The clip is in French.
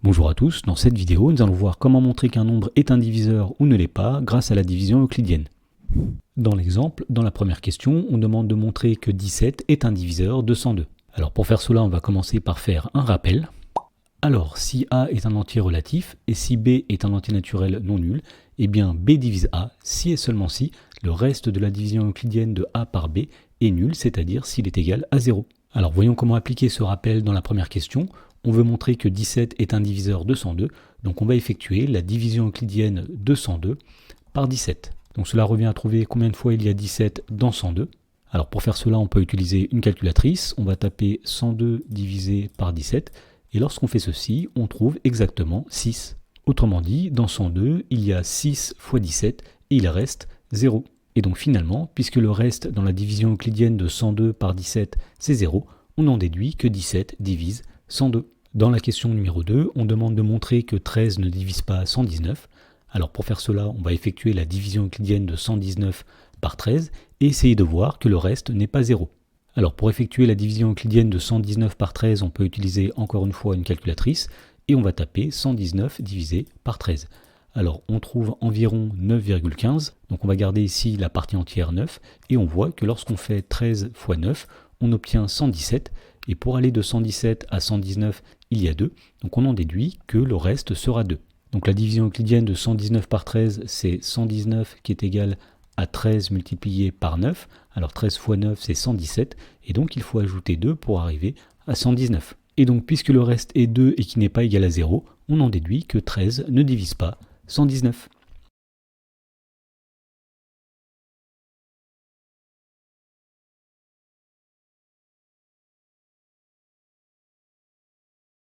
Bonjour à tous, dans cette vidéo, nous allons voir comment montrer qu'un nombre est indiviseur ou ne l'est pas grâce à la division euclidienne. Dans l'exemple, dans la première question, on demande de montrer que 17 est un diviseur de 102. Alors pour faire cela, on va commencer par faire un rappel. Alors, si A est un entier relatif et si B est un entier naturel non nul, eh bien B divise A si et seulement si le reste de la division euclidienne de A par B est nul, c'est-à-dire s'il est égal à 0. Alors voyons comment appliquer ce rappel dans la première question. On veut montrer que 17 est un diviseur de 102, donc on va effectuer la division euclidienne de 102 par 17. Donc cela revient à trouver combien de fois il y a 17 dans 102. Alors pour faire cela, on peut utiliser une calculatrice. On va taper 102 divisé par 17. Et lorsqu'on fait ceci, on trouve exactement 6. Autrement dit, dans 102, il y a 6 fois 17 et il reste 0. Et donc finalement, puisque le reste dans la division euclidienne de 102 par 17, c'est 0, on en déduit que 17 divise 102. Dans la question numéro 2, on demande de montrer que 13 ne divise pas 119. Alors pour faire cela, on va effectuer la division euclidienne de 119 par 13 et essayer de voir que le reste n'est pas 0. Alors pour effectuer la division euclidienne de 119 par 13, on peut utiliser encore une fois une calculatrice et on va taper 119 divisé par 13. Alors on trouve environ 9,15, donc on va garder ici la partie entière 9 et on voit que lorsqu'on fait 13 fois 9, on obtient 117 et pour aller de 117 à 119, il y a 2, donc on en déduit que le reste sera 2. Donc la division euclidienne de 119 par 13, c'est 119 qui est égal à 13 multiplié par 9. Alors 13 fois 9, c'est 117. Et donc il faut ajouter 2 pour arriver à 119. Et donc puisque le reste est 2 et qui n'est pas égal à 0, on en déduit que 13 ne divise pas 119.